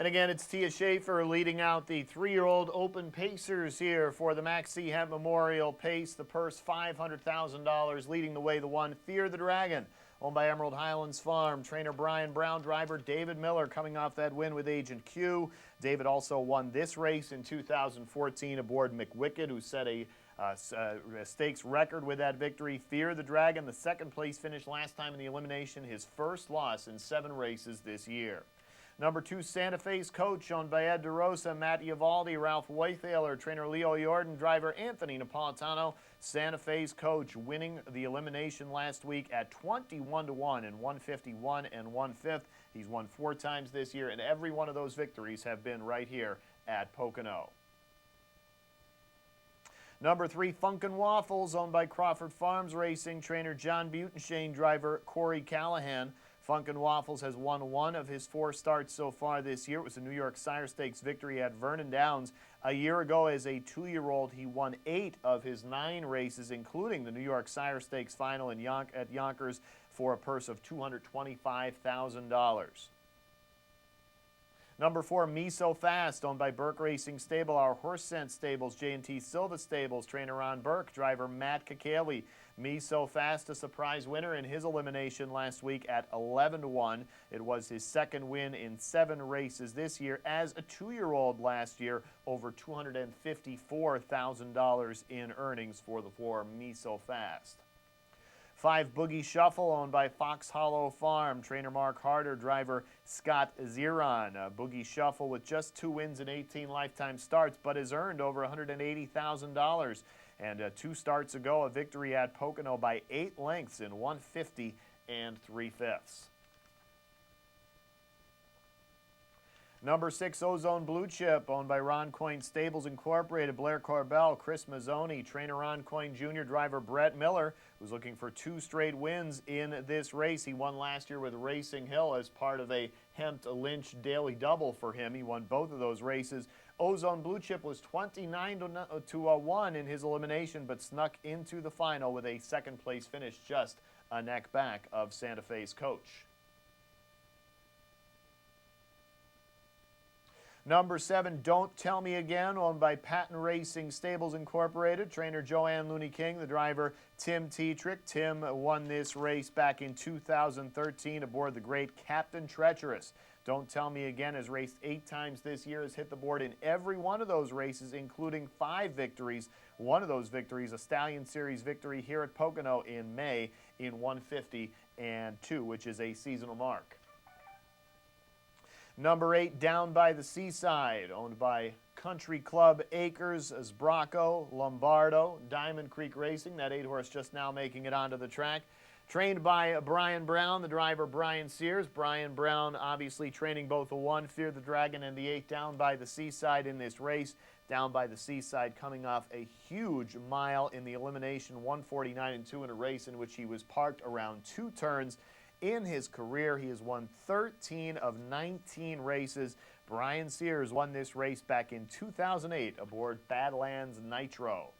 And again, it's Tia Schaefer leading out the 3-year-old Open Pacers here for the Max C. Hempt Memorial Pace. The purse, $500,000. Leading the way, the one, Fear the Dragon, owned by Emerald Highlands Farm. Trainer Brian Brown, driver David Miller coming off that win with Agent Q. David also won this race in 2014 aboard McWicked, who set a stakes record with that victory. Fear the Dragon, the second place finish last time in the elimination, his first loss in 7 races this year. Number 2, Santa Fe's Coach, owned by Ed DeRosa, Matt Ivaldi, Ralph Whithaler, trainer Leo Jordan, driver Anthony Napolitano. Santa Fe's Coach winning the elimination last week at 21-1 in 151 and 1/5. He's won 4 times this year, and every one of those victories have been right here at Pocono. Number 3, Funkin Waffles, owned by Crawford Farms Racing, trainer John Butenshane, driver Corey Callahan. Funkin Waffles has won 1 of his 4 starts so far this year. It was a New York Sire Stakes victory at Vernon Downs. A year ago, as a 2-year-old, he won 8 of his 9 races, including the New York Sire Stakes final at Yonkers for a purse of $225,000. Number 4, Me So Fast, owned by Burke Racing Stable, our Horse Sense Stables, J&T Silva Stables, trainer Ron Burke, driver Matt Kakaley. Me So Fast, a surprise winner in his elimination last week at 11-1. It was his second win in 7 races this year. As a 2-year-old last year, over $254,000 in earnings for the 4 Me So Fast. 5, Boogie Shuffle, owned by Fox Hollow Farm, trainer Mark Harder, driver Scott Ziron. Boogie Shuffle with just 2 wins in 18 lifetime starts, but has earned over $180,000. And 2 starts ago, a victory at Pocono by 8 lengths in 150 and 3/5. Number 6, Ozone Blue Chip, owned by Ron Coyne Stables Incorporated, Blair Corbell, Chris Mazzoni, trainer Ron Coyne Jr., driver Brett Miller, who's looking for 2 straight wins in this race. He won last year with Racing Hill as part of a Hempt Lynch daily double for him. He won both of those races. Ozone Blue Chip was 29-1 in his elimination, but snuck into the final with a second-place finish just a neck back of Santa Fe's Coach. Number 7, Don't Tell Me Again, owned by Patton Racing Stables Incorporated. Trainer Joanne Looney King, the driver Tim Tetrick. Tim won this race back in 2013 aboard the great Captain Treacherous. Don't Tell Me Again has raced 8 times this year, has hit the board in every one of those races, including 5 victories. One of those victories, a Stallion Series victory here at Pocono in May in 150 and 2, which is a seasonal mark. Number 8, Down by the Seaside, owned by Country Club Acres, Sbrocco, Lombardo, Diamond Creek Racing. That 8-horse just now making it onto the track. Trained by Brian Brown, the driver Brian Sears. Brian Brown obviously training both the 1, Fear the Dragon, and the 8, Down by the Seaside in this race. Down by the Seaside coming off a huge mile in the elimination, 149-2 in a race in which he was parked around 2 turns. In his career, he has won 13 of 19 races. Brian Sears won this race back in 2008 aboard Badlands Nitro.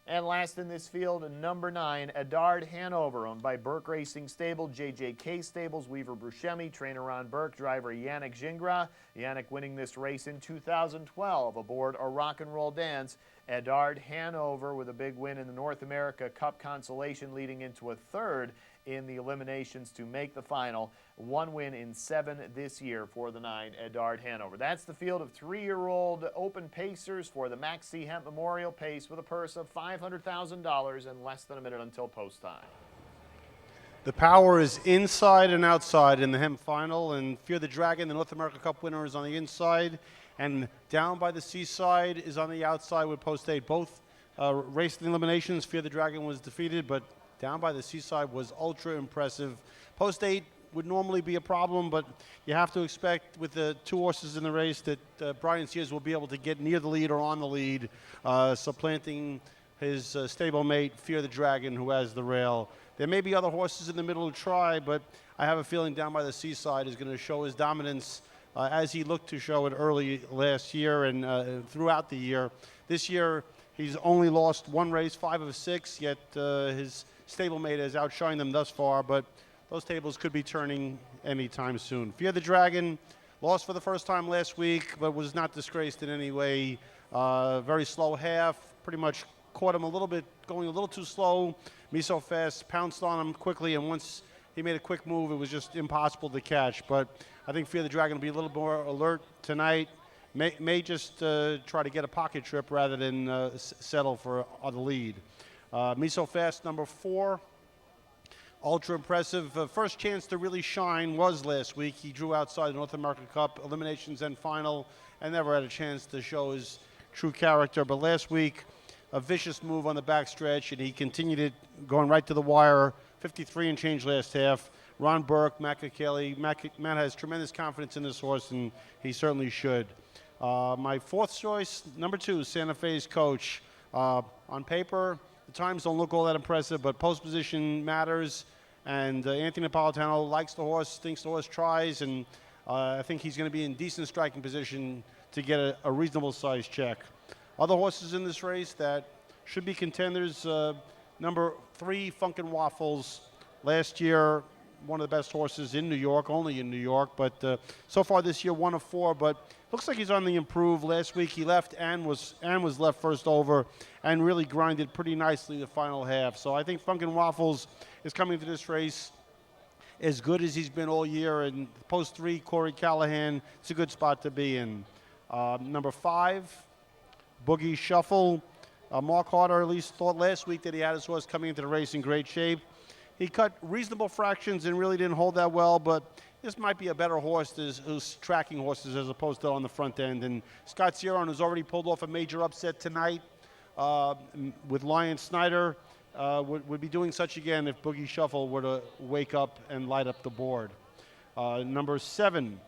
And last in this field, number 9, Edard Hanover, owned by Burke Racing Stable, JJK Stables, Weaver Buscemi, trainer Ron Burke, driver Yannick Gingras. Yannick winning this race in 2012 aboard a Rock and Roll Dance. Edard Hanover with a big win in the North America Cup Consolation, leading into a 3rd in the eliminations to make the final. 1 win in 7 this year for the 9, Edard Hanover. That's the field of 3-year-old Open Pacers for the Max C. Hempt Memorial Pace with a purse of $500,000 and less than a minute until post time. The power is inside and outside in the Hempt final, and Fear the Dragon, the North America Cup winner, is on the inside, and Down by the Seaside is on the outside with post 8. Both raced in eliminations. Fear the Dragon was defeated, but Down by the Seaside was ultra impressive. Post 8 would normally be a problem, but you have to expect with the 2 horses in the race that Brian Sears will be able to get near the lead or on the lead, supplanting his stablemate, Fear the Dragon, who has the rail. There may be other horses in the middle to try, but I have a feeling Down by the Seaside is going to show his dominance as he looked to show it early last year and throughout the year. This year, he's only lost 1 race, 5 of 6, yet his stablemate has outshined them thus far, but those tables could be turning anytime soon. Fear the Dragon Lost for the first time last week, but was not disgraced in any way. Very slow half, pretty much caught him a little bit, going a little too slow. Me So Fast pounced on him quickly, and once he made a quick move, it was just impossible to catch. But I think Fear the Dragon will be a little more alert tonight. May just try to get a pocket trip rather than settle for the lead. Me So Fast, number 4. Ultra impressive. First chance to really shine was last week. He drew outside the North American Cup eliminations and final and never had a chance to show his true character. But last week, a vicious move on the backstretch, and he continued it going right to the wire. 53 and change last half. Ron Burke, Matt Kakeli. Matt has tremendous confidence in this horse, and he certainly should. My 4th choice, number 2, Santa Fe's Coach. On paper, the times don't look all that impressive, but post position matters. And Anthony Napolitano likes the horse, thinks the horse tries, and I think he's going to be in decent striking position to get a reasonable size check. Other horses in this race that should be contenders, number 3, Funkin Waffles. Last year, one of the best horses in New York, only in New York, but so far this year, 1 of 4, but looks like he's on the improve. Last week he left and was left first over and really grinded pretty nicely the final half. So I think Funkin Waffles is coming to this race as good as he's been all year, and post 3, Corey Callahan, it's a good spot to be in. Number 5, Boogie Shuffle. Mark Harder at least thought last week that he had his horse coming into the race in great shape. He cut reasonable fractions and really didn't hold that well, but this might be a better horse who's tracking horses as opposed to on the front end. And Scott Sierra has already pulled off a major upset tonight with Lion Snyder. Would be doing such again if Boogie Shuffle were to wake up and light up the board. Number 7,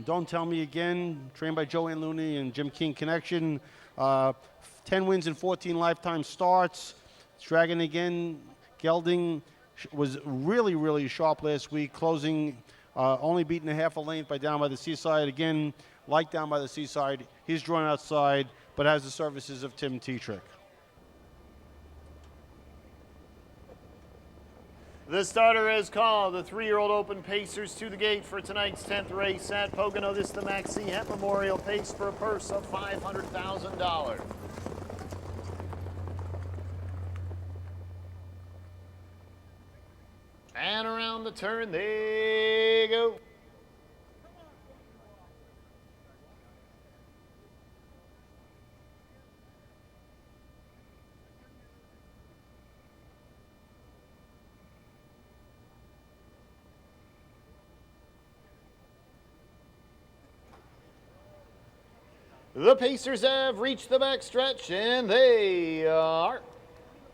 Don't Tell Me Again, trained by Joanne Looney and Jim King Connection. 10 wins and 14 lifetime starts. Dragon again, gelding was really, really sharp last week, closing only beaten a half a length by Down by the Seaside. Again, like Down by the Seaside, he's drawn outside, but has the services of Tim Tetrick. The starter is called. The 3-year-old Open Pacers to the gate for tonight's 10th race at Pocono. This is the Maxie Hempt Memorial Pace for a purse of $500,000. And around the turn they go. The Pacers have reached the backstretch, and they are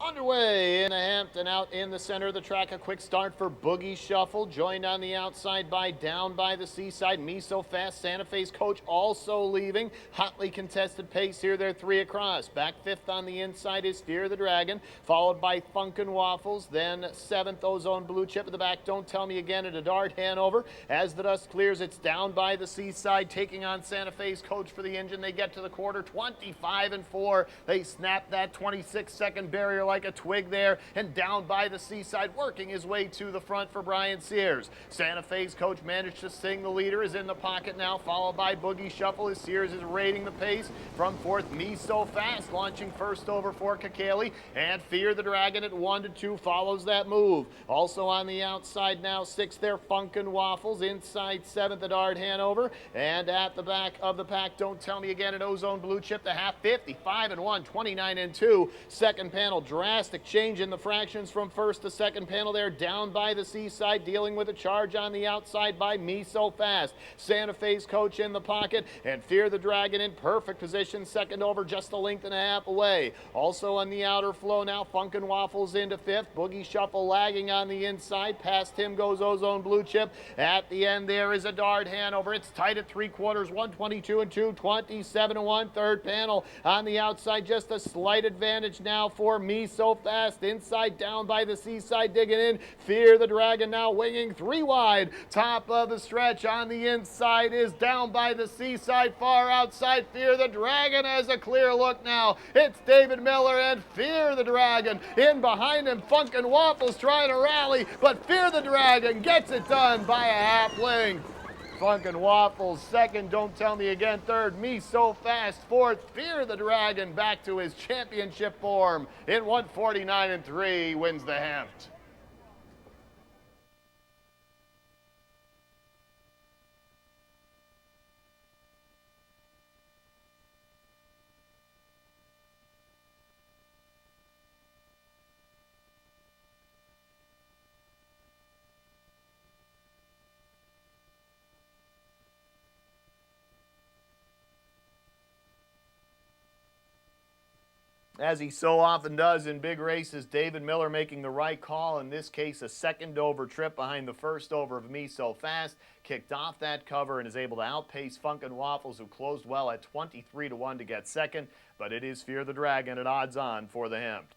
underway in a Hampton out in the center of the track. A quick start for Boogie Shuffle, joined on the outside by Down by the Seaside. Me So Fast, Santa Fe's Coach also leaving. Hotly contested pace here. They're 3 across. Back 5th on the inside is Fear the Dragon, followed by Funkin Waffles. Then 7th, Ozone Blue Chip at the back. Don't Tell Me Again at a Dart Hanover. As the dust clears, it's Down by the Seaside taking on Santa Fe's Coach for the engine. They get to the quarter, 25-4. They snap that 26-second barrier like a twig there, and Down by the Seaside working his way to the front for Brian Sears. Santa Fe's Coach managed to sing the leader, is in the pocket now, followed by Boogie Shuffle as Sears is rating the pace. From 4th, Me So Fast launching first over for Kakeli, and Fear the Dragon at 1-2 follows that move. Also on the outside now, 6th there, Funkin Waffles, inside 7th at Ard Hanover, and at the back of the pack, Don't Tell Me Again at Ozone Blue Chip, the half, 55-1, 29-2. Second panel, drastic change in the fractions from first to second panel there. Down by the Seaside, dealing with a charge on the outside by Me So Fast. Santa Fe's Coach in the pocket, and Fear the Dragon in perfect position, second over, just a length and a half away. Also on the outer flow now, Funkin Waffles into 5th. Boogie Shuffle lagging on the inside. Past him goes Ozone Blue Chip. At the end there is a Dart Hanover. It's tight at 3/4, 122-2, 27-1. Third panel on the outside, just a slight advantage now for Me So Fast. Inside, Down by the Seaside digging in. Fear the Dragon now winging 3 wide. Top of the stretch on the inside is Down by the Seaside. Far outside, Fear the Dragon has a clear look now. It's David Miller and Fear the Dragon. In behind him, Funkin Waffles trying to rally, but Fear the Dragon gets it done by a half length. Funkin Waffles second, Don't Tell Me Again third, Me So Fast fourth, Fear the Dragon back to his championship form in 149-3 wins the hempt. As he so often does in big races, David Miller making the right call, in this case a second over trip behind the first over of Me So Fast, kicked off that cover and is able to outpace Funkin Waffles, who closed well at 23-1 to get second, but it is Fear the Dragon at odds on for the hempt.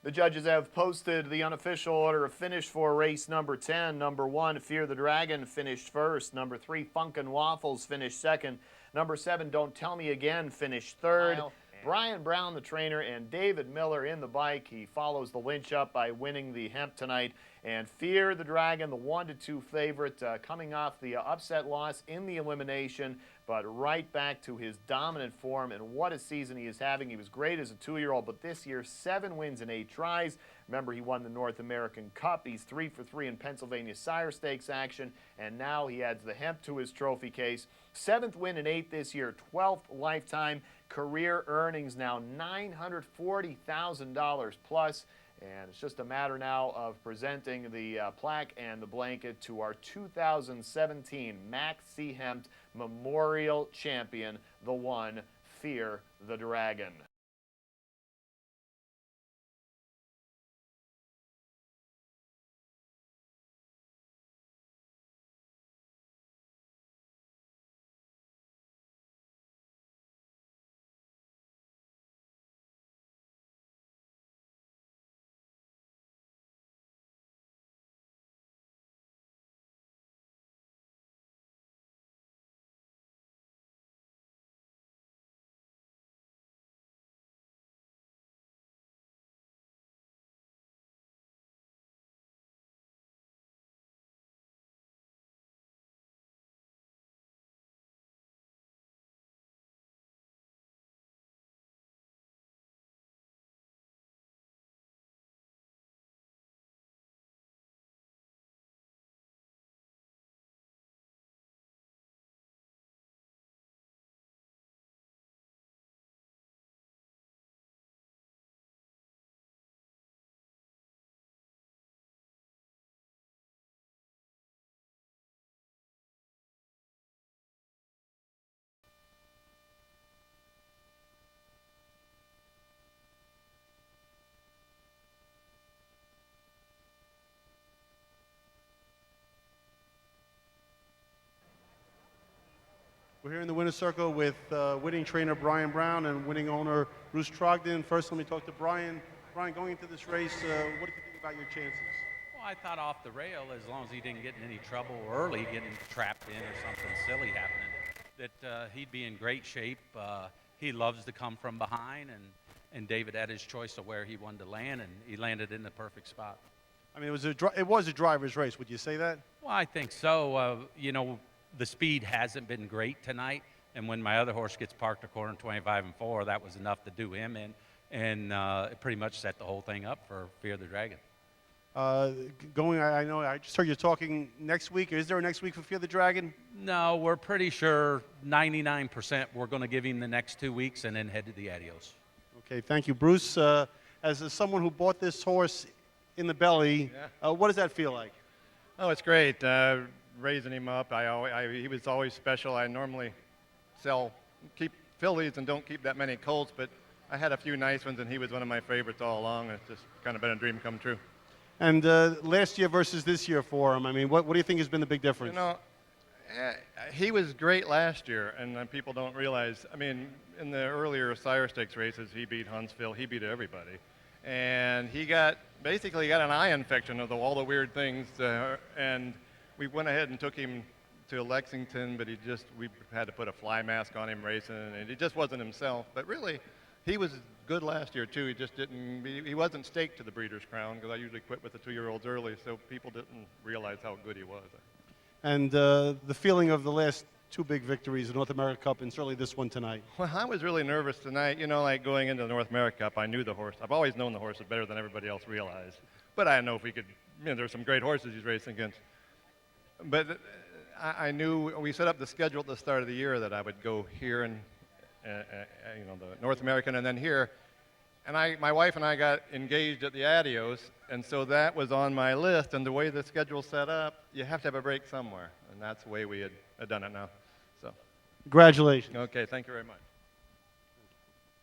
The judges have posted the unofficial order of finish for race number 10. Number 1, Fear the Dragon, finished first. Number 3, Funkin Waffles, finished second. Number 7, Don't Tell Me Again, finished third. Brian Brown, the trainer, and David Miller in the bike. He follows the Lynch up by winning the hemp tonight. And Fear the Dragon, the 1-2 favorite, coming off the upset loss in the elimination, but right back to his dominant form. And what a season he is having. He was great as a 2-year-old, but this year 7 wins and 8 tries. Remember, he won the North American Cup. He's 3 for 3 in Pennsylvania Sire Stakes action, and now he adds the hemp to his trophy case. 7th win and 8th this year, 12th lifetime career earnings, now $940,000 plus. And it's just a matter now of presenting the plaque and the blanket to our 2017 Max C. Hempt Memorial Champion, the one, Fear the Dragon. We're here in the winner's circle with winning trainer Brian Brown and winning owner Bruce Trogdon. First, let me talk to Brian. Brian, going into this race, what did you think about your chances? Well, I thought off the rail, as long as he didn't get in any trouble early, getting trapped in or something silly happening, that he'd be in great shape. He loves to come from behind, and David had his choice of where he wanted to land, and he landed in the perfect spot. I mean, it was a driver's race. Would you say that? Well, I think so. You know, the speed hasn't been great tonight, and when my other horse gets parked a corner 25-4, that was enough to do him in, and it pretty much set the whole thing up for Fear the Dragon. I know I just heard you talking next week. Is there a next week for Fear the Dragon? No, we're pretty sure 99% we're going to give him the next 2 weeks and then head to the Adios. Okay, thank you, Bruce. As someone who bought this horse in the belly, what does that feel like? Oh, it's great. Raising him up, he was always special. I normally keep fillies and don't keep that many colts, but I had a few nice ones, and he was one of my favorites all along. It's just kind of been a dream come true. And last year versus this year for him, I mean, what do you think has been the big difference? You know, he was great last year, and people don't realize, I mean, in the earlier Sire Stakes races, he beat Huntsville, he beat everybody. And he basically got an eye infection of all the weird things, and we went ahead and took him to Lexington, but we had to put a fly mask on him racing, and he just wasn't himself. But really, he was good last year too. He just didn't. He wasn't staked to the Breeders' Crown because I usually quit with the 2-year-olds early, so people didn't realize how good he was. And the feeling of the last 2 big victories, the North America Cup and certainly this one tonight. Well, I was really nervous tonight. You know, like going into the North America Cup, I knew the horse. I've always known the horse was better than everybody else realized. But I didn't know if we could. You know, there's some great horses he's racing against. But I knew we set up the schedule at the start of the year that I would go here and you know, the North American and then here. And my wife and I got engaged at the Adios, and so that was on my list. And the way the schedule's set up, you have to have a break somewhere, and that's the way we had done it now. So, Congratulations. okay, thank you very much.